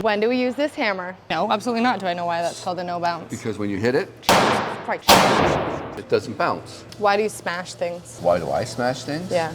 When do we use this hammer? No, absolutely not. Do I know why that's called a no bounce? Because when you hit it, Right. it doesn't bounce. Why do you smash things? Why do I smash things? Yeah.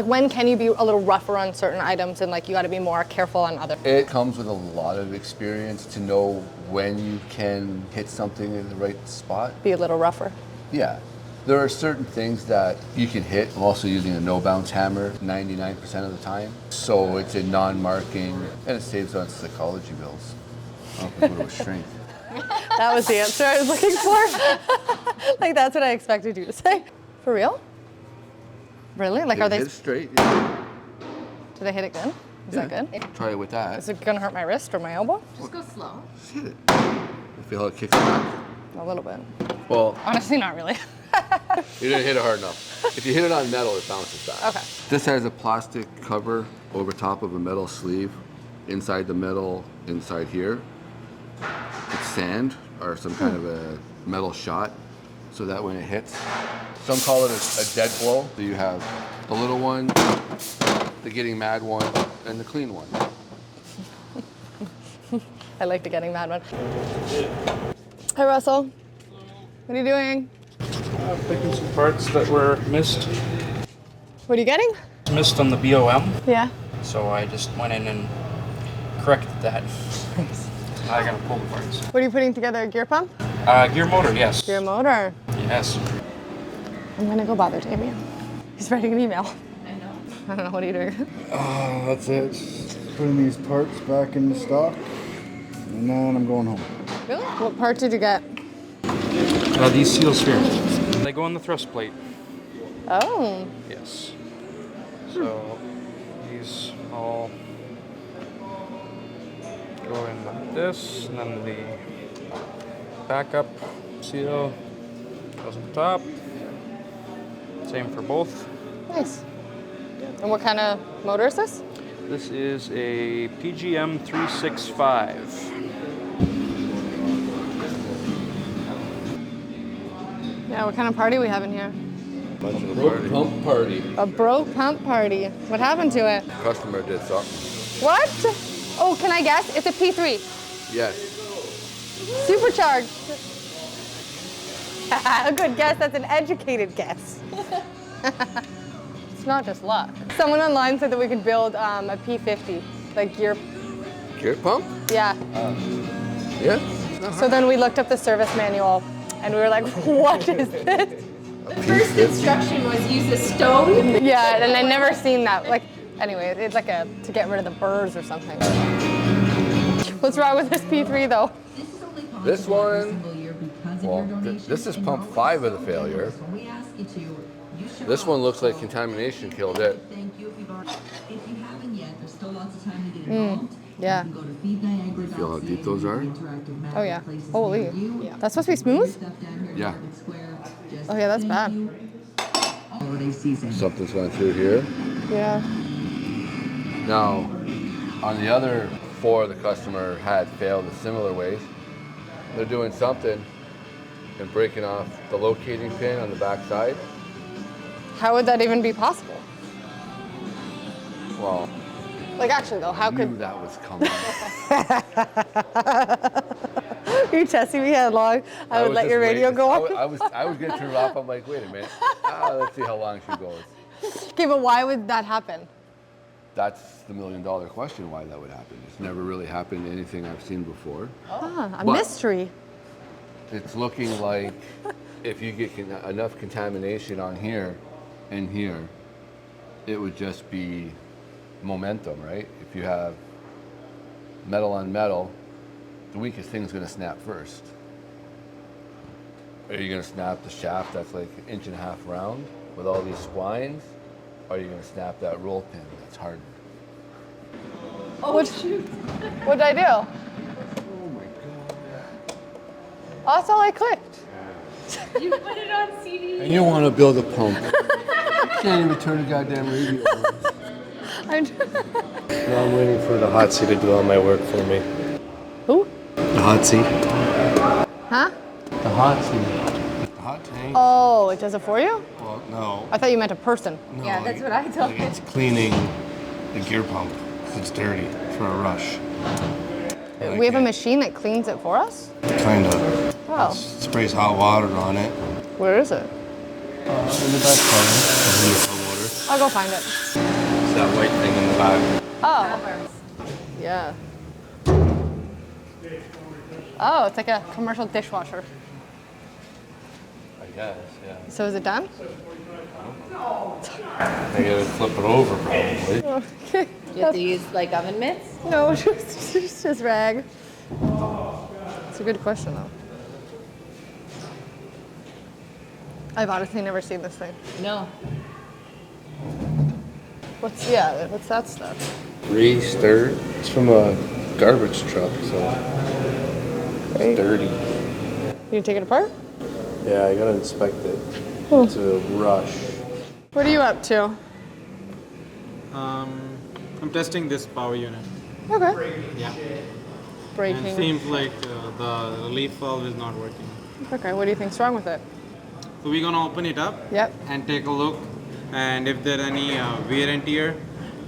When can you be a little rougher on certain items and like you got to be more careful on others? It comes with a lot of experience to know when you can hit something in the right spot. Be a little rougher. Yeah. There are certain things that you can hit. I'm also using a no bounce hammer 99% of the time. So it's a non-marking and it saves on psychology bills. I don't think it was shrink. That was the answer I was looking for. Like that's what I expected you to say. For real? Really? Like are they? Hit it straight. Yeah. Do they hit it good? Is that good? Try it with that. Is it gonna hurt my wrist or my elbow? Just go slow. Just hit it. You feel how it kicks back? A little bit. Well, Honestly, not really. you didn't hit it hard enough. If you hit it on metal, it bounces back. Okay. This has a plastic cover over top of a metal sleeve. Inside the metal, inside here, it's sand or some kind of a metal shot, so that when it hits, some call it a dead blow. So you have the little one, the getting mad one, and the clean one. I like the getting mad one. Hi, Russell. What are you doing? Picking some parts that were missed. What are you getting? Missed on the BOM, Yeah. so I just went in and corrected that. Now I gotta pull the parts. What are you putting together? A gear pump? Gear motor, yes. Gear motor. Yes. I'm gonna go bother Damien. He's writing an email. I know. I don't know. What are you doing? That's it. Just putting these parts back into stock, and then I'm going home. Really? What part did you get? These seals here. They go on the thrust plate. Oh. Yes. So these all go in like this, and then the backup seal goes on the top. Same for both. Nice. And what kind of motor is this? This is a PGM 365. Yeah, what kind of party we having here? Broke pump party. A broke pump party. What happened to it? Customer did something. What? Oh, can I guess? It's a P3. Yes. Supercharged. A good guess. That's an educated guess. It's not just luck. Someone online said that we could build a P50, like gear. Gear pump? Yeah. Yeah. So then we looked up the service manual, and we were like, "What is this?" The first instruction was use a stone. Yeah, and I'd never seen that. Like, anyway, it's like to get rid of the burrs or something. What's wrong with this P3 though? This one, well, this is pump 5 of the failure. This one looks like contamination killed it. Yeah. Feel how deep those are? Oh yeah. Holy. That's supposed to be smooth? Yeah. Oh yeah, that's bad. Something's going through here. Yeah. Now, on the other 4, the customer had failed in similar ways. They're doing something and breaking off the locating pin on the back side. How would that even be possible? Well, Like actually though, how I knew could that was coming. you testing me headlong? I would let just your radio waiting. go off. I was getting turned off. I'm like, wait a minute. Let's see how long she goes. Okay, but why would that happen? That's the $1 million question, why that would happen. It's never really happened to anything I've seen before. A But- mystery. It's looking like if you get enough contamination on here and here, it would just be momentum, right? If you have metal on metal, the weakest thing is going to snap first. Are you going to snap the shaft that's like 1.5 inches round with all these splines? Or are you going to snap that roll pin that's hardened? Oh, shoot. What did I do? Oh my God. That's all I clicked. You put it on CD. And you want to build a pump. You can't even turn the goddamn radio on. No, I'm waiting for the hot seat to do all my work for me. Who? The hot seat. Huh? The hot seat. The hot tank. Oh, it does it for you? Well, No. I thought you meant a person. No, Yeah, that's what I thought. like, it's cleaning the gear pump. It's dirty for a rush. We have a machine that cleans it for us? Kind of. Oh. Sprays hot water on it. Where is it? In the back part of the pump water. I'll go find it. It's that white thing in the back. Oh. Yeah. Oh, it's like a commercial dishwasher. I guess, yeah. So is it done? I gotta flip it over probably. Okay. You have to use like oven mitts? No, just rag. It's a good question though. I've honestly never seen this thing. No. What's that stuff? Restart. It's from a garbage truck, so it's dirty. You take it apart? Yeah, I gotta inspect it. It's a rush. What are you up to? I'm testing this power unit. Okay. Yeah. Braking. And it seems like the relief valve is not working. Okay, what do you think's wrong with it? So we're gonna open it up Yep. and take a look, and if there are any wear and tear,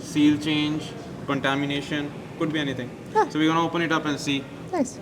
seal change, contamination, could be anything. Huh. So we're gonna open it up and see. Nice.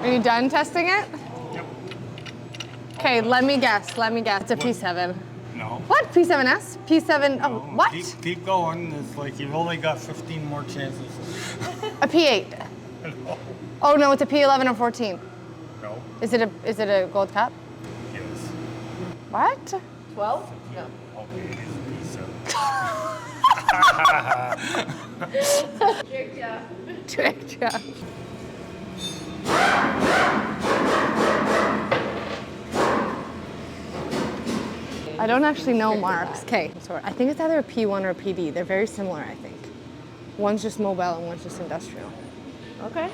Are you done testing it? Yep. Okay, let me guess. It's a P7. No. What? P7S? P7, oh, what? Keep going. It's like you've only got 15 more chances. A P8. No. Oh no, it's a P11 or 14. No. Is it a gold cup? Yes. What? 12? No. Okay, it's Tricked ya. Tricked, yeah. I don't actually know marks. Okay, so I think it's either a P1 or a PD. They're very similar, I think. One's just mobile and one's just industrial. Okay.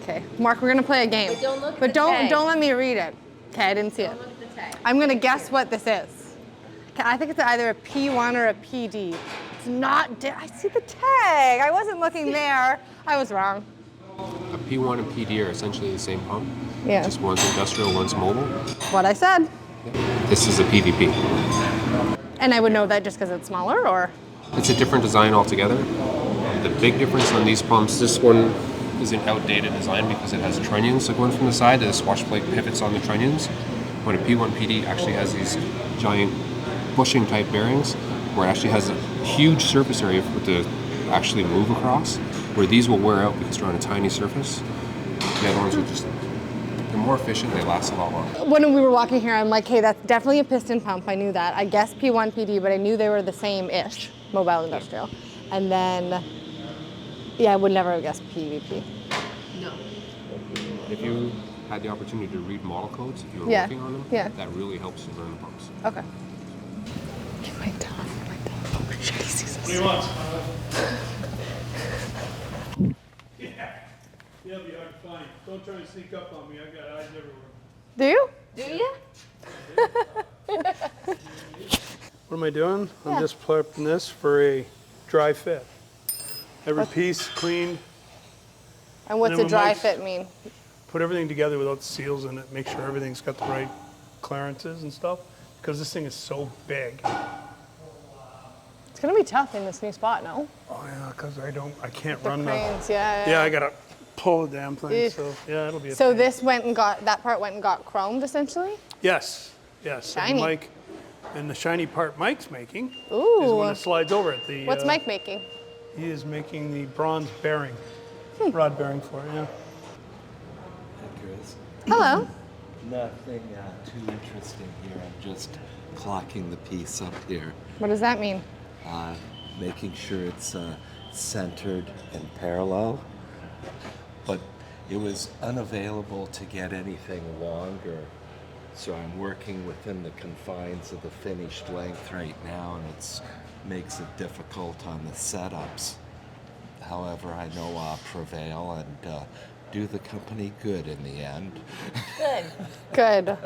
Okay, Mark, we're gonna play a game. But don't look at But the don't tag. let me read it. Okay, I didn't see it. Don't look at the tag. I'm gonna guess what this is. Okay, I think it's either a P1 or a PD. It's not. I see the tag. I wasn't looking there. I was wrong. A P1 and PD are essentially the same pump. Yeah. Just one's industrial, one's mobile. What I said. This is a PVP. And I would know that just because it's smaller, or? It's a different design altogether. The big difference on these pumps, this one is an outdated design because it has trunnions that go in from the side. The swash plate pivots on the trunnions. When a P1 PD actually has these giant bushing type bearings, where it actually has a huge surface area for it to actually move across, where these will wear out because they're on a tiny surface. The other ones are just, they're more efficient, they last a lot longer. When we were walking here, I'm like, hey, that's definitely a piston pump. I knew that. I guessed P1, PD, but I knew they were the same-ish, mobile industrial. And then, yeah, I would never have guessed PVP. No. If you had the opportunity to read model codes, if you were Yeah, working on them, yeah. that really helps you learn the pumps. Okay. Get my dog. Oh, shit, he sees us. What do you want? Yeah, be hard to find. Don't try to sneak up on me. I got eyes everywhere. Do you? Do you? What am I doing? Yeah. I'm just prepping this for a dry fit. Every piece cleaned. And what's And a then dry Mike's- fit mean? Put everything together without seals in it. Make sure everything's got the right clearances and stuff. Because this thing is so big. It's gonna be tough in this new spot, no? Oh yeah, because I can't The run cranes, yeah. Yeah, I gotta pull the damn thing. Eugh. So yeah, it'll be a So pain. this went and got, that part went and got chromed essentially? Yes, yes. And Shiny. Mike, and the shiny part Mike's making is Ooh. when it slides over it. The, What's Mike making? He is making the bronze bearing, rod bearing for it, yeah. Chris. Hello. Nothing too interesting here. I'm just clocking the piece up here, What does that mean? making sure it's centered and parallel. But it was unavailable to get anything longer, so I'm working within the confines of the finished length right now, and it makes it difficult on the setups. However, I know I'll prevail and do the company good in the end. Good. Good.